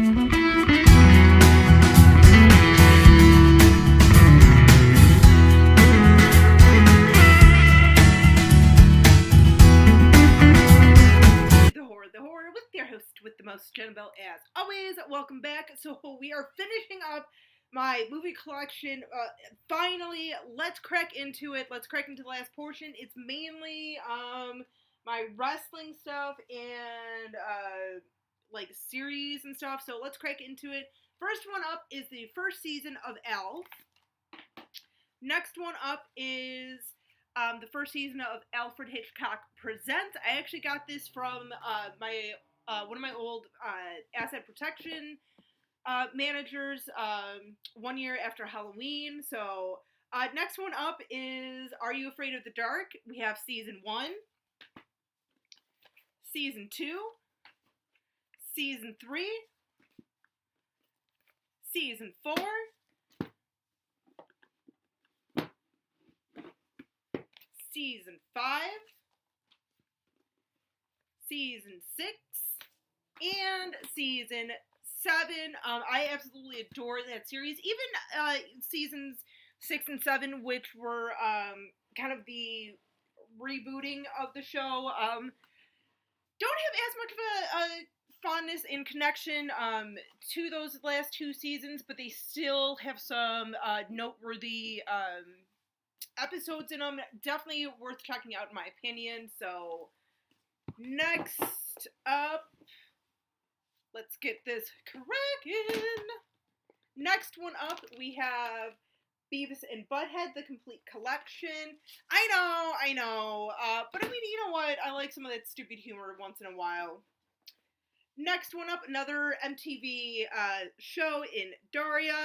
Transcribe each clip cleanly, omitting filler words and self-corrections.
With the most, Jenabelle, as always. Welcome back. So we are finishing up my movie collection. Finally, let's crack into it. Let's crack into the last portion. It's mainly my wrestling stuff and like series and stuff. So let's crack into it. First one up is the first season of Elf. Next one up is the first season of Alfred Hitchcock Presents. I actually got this from one of my old asset protection managers 1 year after Halloween. So next one up is Are You Afraid of the Dark? We have season 1, season 2, season 3, season 4, season 5, season 6, and season 7. I absolutely adore that series. Even seasons 6 and 7, which were kind of the rebooting of the show, don't have as much of a fondness and connection to those last two seasons, but they still have some noteworthy episodes in them. Definitely worth checking out, in my opinion. So next up, let's get this cracking. Next one up, we have Beavis and Butthead, the complete collection. I know, but I mean, you know what? I like some of that stupid humor once in a while. Next one up, another MTV show in Daria.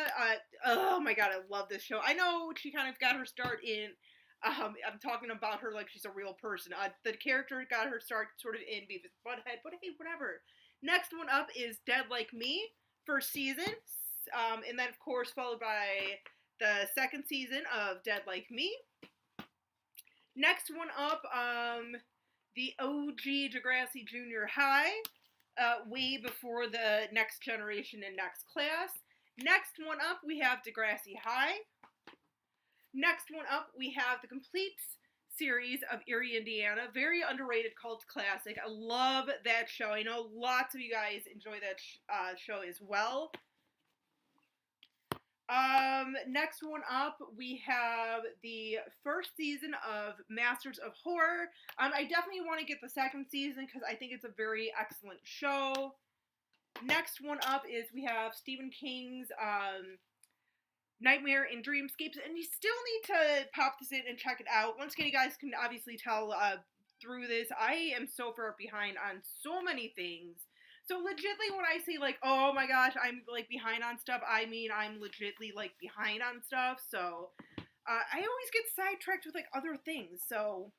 Oh my god, I love this show. I know she kind of got her start in I'm talking about her like she's a real person. The character got her start sort of in Beavis and Butthead, but hey, whatever. Next one up is Dead Like Me, first season, and then of course followed by the second season of Dead Like Me. Next one up, the OG Degrassi Junior High, way before the Next Generation and Next Class. Next one up, we have Degrassi High. Next one up, we have the complete series of Erie, Indiana. Very underrated cult classic. I love that show. I know lots of you guys enjoy that show as well. Next one up, we have the first season of Masters of Horror. I definitely want to get the second season because I think it's a very excellent show. Next one up is we have Stephen King's Nightmare and Dreamscapes, and you still need to pop this in and check it out. Once again, you guys can obviously tell through this, I am so far behind on so many things. So legitly, when I say like, oh my gosh, I'm like behind on stuff, I mean I'm legitly like behind on stuff. So I always get sidetracked with like other things. So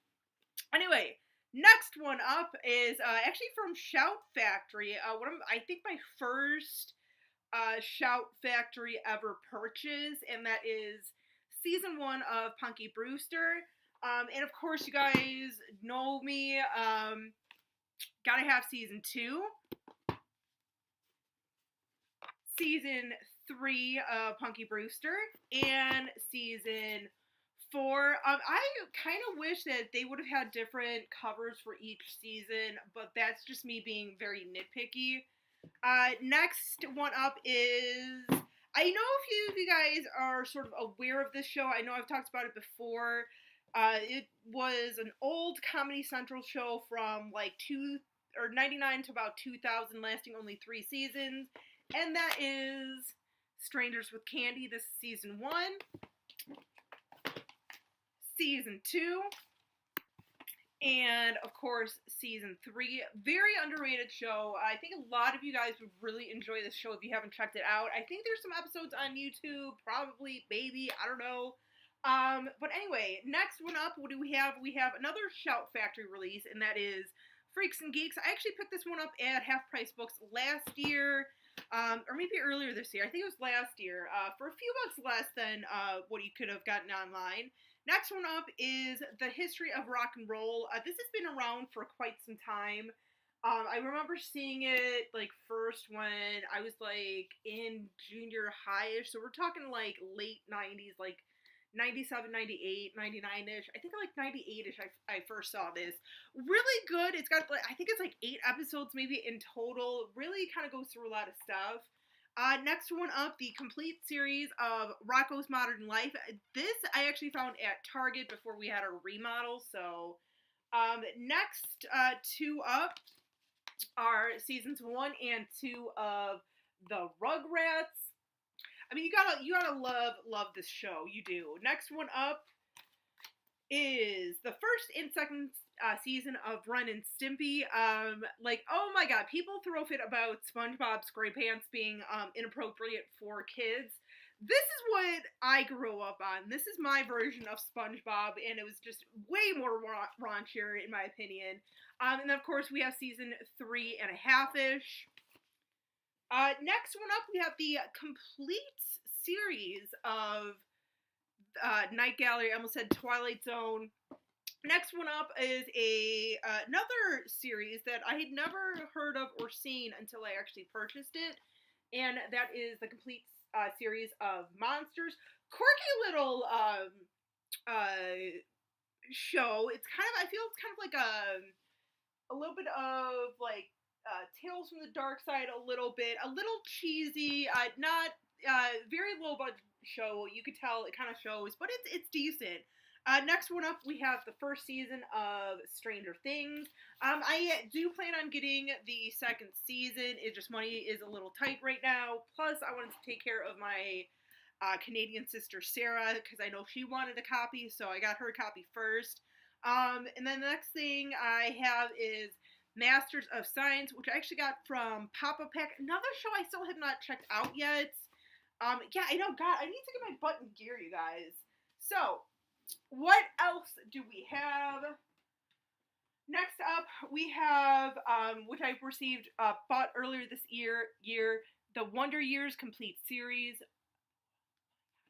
anyway, next one up is actually from Shout Factory. I think my first Shout Factory ever purchase, and that is season 1 of Punky Brewster. And of course, you guys know me. Gotta have season 2, season 3 of Punky Brewster, and season 4. I kind of wish that they would have had different covers for each season, but that's just me being very nitpicky. Next one up is, I know a few of you guys are sort of aware of this show. I know I've talked about it before. It was an old Comedy Central show from like 99 to about 2000, lasting only 3 seasons. And that is Strangers with Candy. This is season 1. Season 2. And, of course, season 3. Very underrated show. I think a lot of you guys would really enjoy this show if you haven't checked it out. I think there's some episodes on YouTube. Probably, maybe, I don't know. But anyway, next one up, what do we have? We have another Shout Factory release, and that is Freaks and Geeks. I actually picked this one up at Half Price Books last year. Or maybe earlier this year. I think it was last year. For a few bucks less than what you could have gotten online. Next one up is The History of Rock and Roll. This has been around for quite some time. I remember seeing it like first when I was like in junior high-ish. So we're talking like late 90s, like 97, 98, 99-ish. I think like 98-ish I first saw this. Really good. It's got like I think it's like 8 episodes maybe in total. Really kind of goes through a lot of stuff. Next one up, the complete series of Rocko's Modern Life. This I actually found at Target before we had a remodel. So next two up are seasons 1 and 2 of the Rugrats. I mean, you gotta love this show. You do. Next one up is the first and second season of Ren and Stimpy. Like, oh my god, people throw a fit about SpongeBob SquarePants being inappropriate for kids. This is what I grew up on. This is my version of SpongeBob, and it was just way more raunchier, in my opinion. And then, of course, we have season 3.5-ish. Next one up, we have the complete series of Night Gallery. I almost said Twilight Zone. Next one up is another series that I had never heard of or seen until I actually purchased it, and that is the complete series of Monsters. Quirky little show. It's kind of, I feel it's kind of like a little bit of like Tales from the Dark Side, a little cheesy, not very low budget show. You could tell it kind of shows, but it's decent. Next one up, we have the first season of Stranger Things. I do plan on getting the second season. It's just money is a little tight right now. Plus, I wanted to take care of my Canadian sister Sarah because I know she wanted a copy, so I got her a copy first. And then the next thing I have is Masters of Science, which I actually got from Papa Pack. Another show I still have not checked out yet. Yeah, I know. God, I need to get my butt in gear, you guys. So, what else do we have? Next up, we have, which I received, bought earlier this year, the Wonder Years complete series.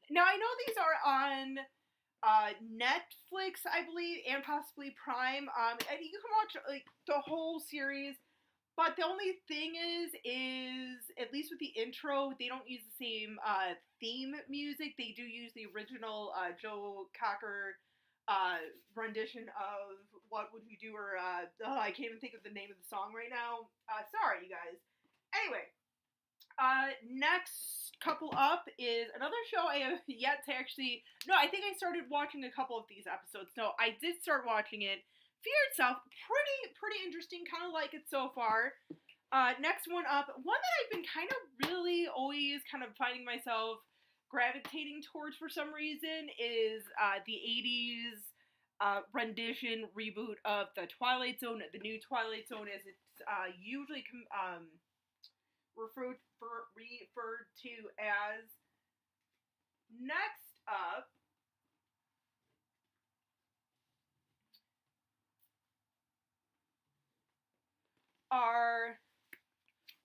Now, I know these are on Netflix, I believe, and possibly Prime. And you can watch like the whole series. But the only thing is at least with the intro, they don't use the same theme music. They do use the original Joe Cocker rendition of What Would You Do, or I can't even think of the name of the song right now. Sorry, you guys. Anyway, next couple up is another show I have yet to actually... No, I think I started watching a couple of these episodes. No, I did start watching it. Fear Itself, pretty interesting, kind of like it so far. Next one up, one that I've been kind of really always kind of finding myself gravitating towards for some reason is the 80s rendition reboot of the Twilight Zone, the new Twilight Zone as it's usually referred to as. Next up, are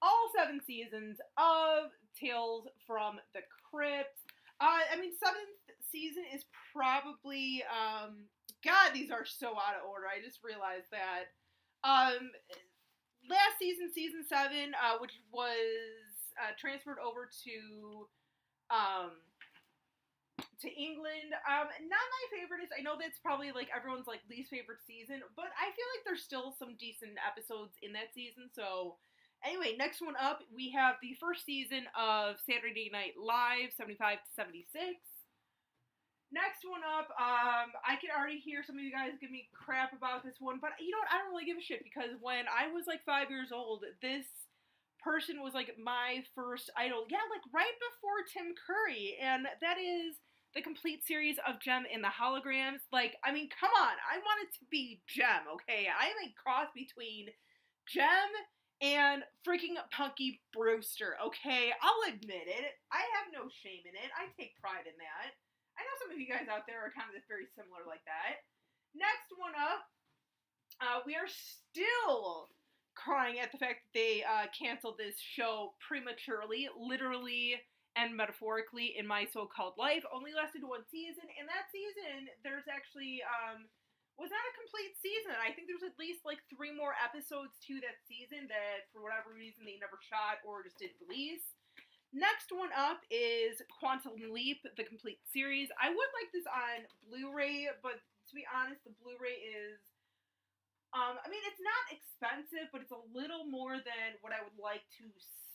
all 7 seasons of Tales from the Crypt. I mean, 7th season is probably, God, these are so out of order. I just realized that. Last season, season 7, which was transferred over to England. Not my favorite. I know that's probably like everyone's like least favorite season, but I feel like there's still some decent episodes in that season. So anyway, next one up, we have the first season of Saturday Night Live, 75 to 76. Next one up, I can already hear some of you guys give me crap about this one, but you know what, I don't really give a shit, because when I was like 5 years old, this person was like my first idol. Yeah, like right before Tim Curry, and that is the complete series of Jem and the Holograms. Like, I mean, come on, I wanted to be Jem, okay? I am a cross between Jem and freaking Punky Brewster, okay? I'll admit it. I have no shame in it. I take pride in that. I know some of you guys out there are kind of very similar like that. Next one up, we are still crying at the fact that they canceled this show prematurely, literally and metaphorically, in My So-Called Life. Only lasted 1 season, and that season, there's actually was not a complete season. I think there's at least like 3 more episodes to that season that for whatever reason they never shot or just didn't release. Next one up is Quantum Leap, the complete series. I would like this on Blu-ray, but to be honest, the Blu-ray is, I mean, it's not expensive, but it's a little more than what I would like to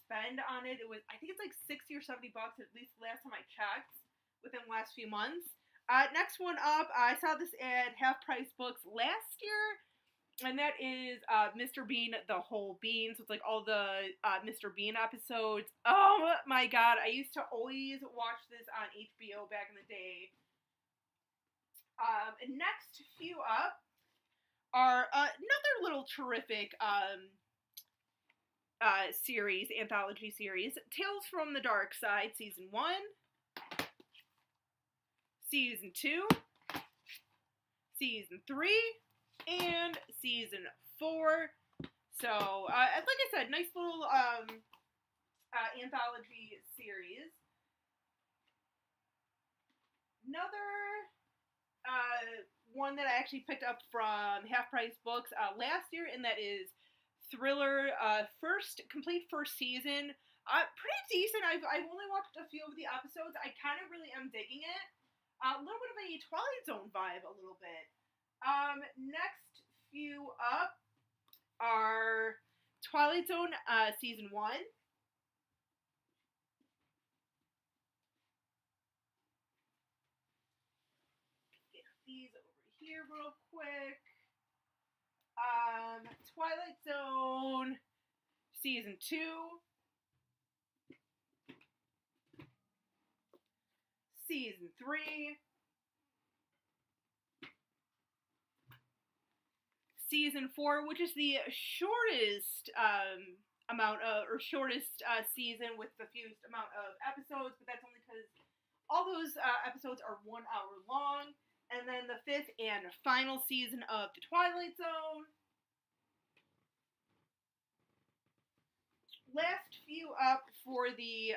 spend on it. I think it's like 60 or 70 bucks, at least last time I checked, within the last few months. Next one up, I saw this at Half Price Books last year, and that is Mr. Bean, The Whole Bean. So it's like all the Mr. Bean episodes. Oh my god, I used to always watch this on HBO back in the day. And next few up are another little terrific series, anthology series, Tales from the Dark Side, Season 1. Season 2, Season 3, and Season 4. So, like I said, nice little anthology series. Another one that I actually picked up from Half Price Books last year, and that is Thriller, complete first season. Pretty decent. I've only watched a few of the episodes. I kind of really am digging it. A little bit of a Twilight Zone vibe, a little bit. Next few up are Twilight Zone Season 1. Get these over here real quick. Twilight Zone Season 2. Season 3. Season 4, which is the shortest shortest season with the fewest amount of episodes, but that's only because all those episodes are 1 hour long. And then the 5th and final season of The Twilight Zone. Last few up for the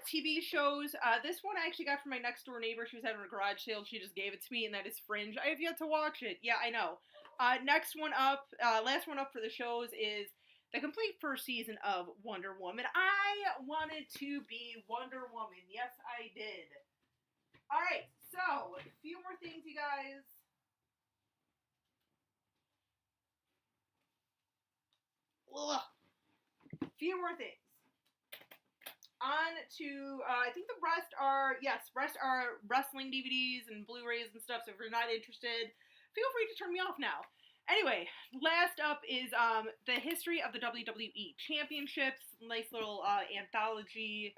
TV shows. This one I actually got from my next door neighbor. She was having a garage sale. She just gave it to me, and that is Fringe. I have yet to watch it. Yeah, I know. Next one up, last one up for the shows is the complete first season of Wonder Woman. I wanted to be Wonder Woman. Yes, I did. Alright, so, a few more things, you guys. Ugh. Few more things. On to, I think the rest are wrestling DVDs and Blu-rays and stuff, so if you're not interested, feel free to turn me off now. Anyway, last up is the history of the WWE Championships. Nice little anthology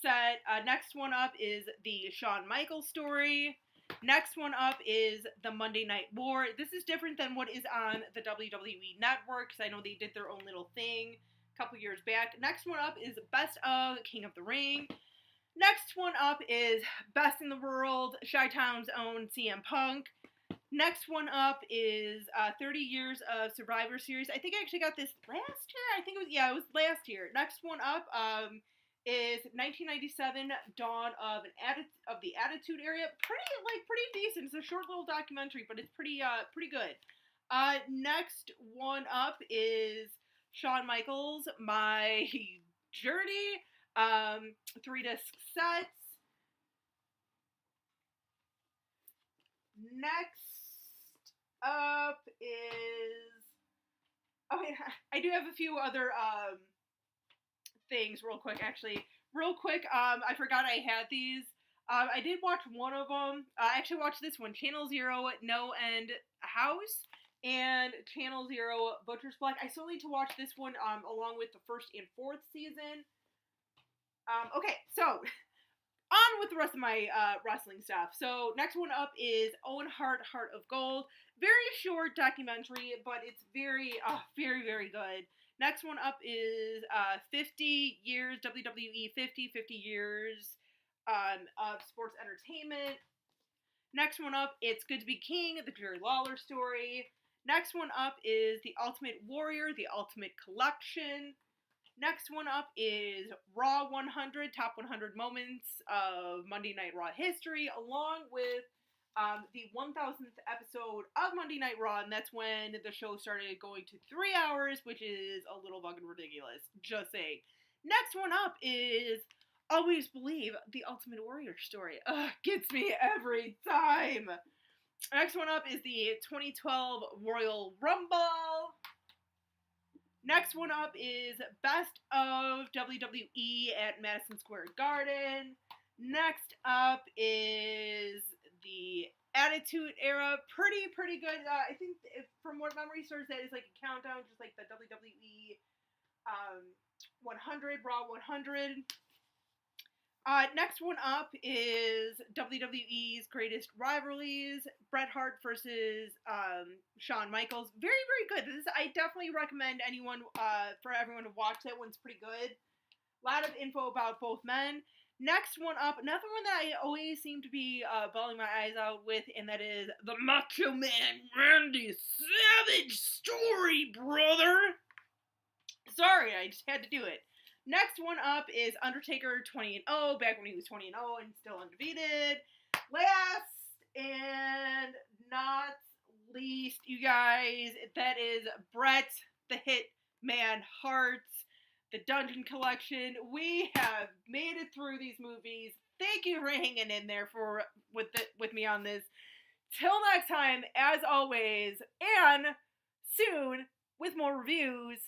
set. Next one up is the Shawn Michaels story. Next one up is the Monday Night War. This is different than what is on the WWE Network, because I know they did their own little thing a couple years back. Next one up is Best of King of the Ring. Next one up is Best in the World, Chi-Town's own CM Punk. Next one up is 30 Years of Survivor Series. I think I actually got this last year. It was last year. Next one up is 1997 Dawn of the Attitude Era. Pretty decent. It's a short little documentary, but it's pretty good. Next one up is Shawn Michaels, My Journey. 3-disc sets. Next up is, okay, I do have a few other things real quick, actually. I forgot I had these. I did watch one of them. I actually watched this one, Channel Zero, No End House, and Channel Zero, Butcher's Block. I still need to watch this one along with the 1st and 4th season. Okay, so on with the rest of my wrestling stuff. So next one up is Owen Hart, Heart of Gold. Very short documentary, but it's very, very good. Next one up is 50 years, WWE 50 years of sports entertainment. Next one up, It's Good to Be King, the Jerry Lawler story. Next one up is The Ultimate Warrior, The Ultimate Collection. Next one up is Raw 100, top 100 moments of Monday Night Raw history, along with the 1000th episode of Monday Night Raw, and that's when the show started going to 3 hours, which is a little fucking ridiculous. Just saying. Next one up is Always Believe, the Ultimate Warrior story. Ugh, gets me every time. Next one up is the 2012 Royal Rumble. Next one up is Best of WWE at Madison Square Garden. Next up is the Attitude Era. Pretty good. I think from what memory serves, that is like a countdown, just like the WWE 100, Raw 100. Next one up is WWE's Greatest Rivalries, Bret Hart versus Shawn Michaels. Very, very good. I definitely recommend for everyone to watch that one's pretty good. A lot of info about both men. Next one up, another one that I always seem to be bawling my eyes out with, and that is the Macho Man Randy Savage story, brother. Sorry, I just had to do it. Next one up is Undertaker 20-0, back when he was 20-0 and still undefeated. Last and not least, you guys, that is Bret the Hitman Hart, the Dungeon Collection. We have made it through these movies. Thank you for hanging in there with me on this. Till next time, as always, and soon with more reviews.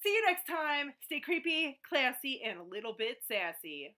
See you next time. Stay creepy, classy, and a little bit sassy.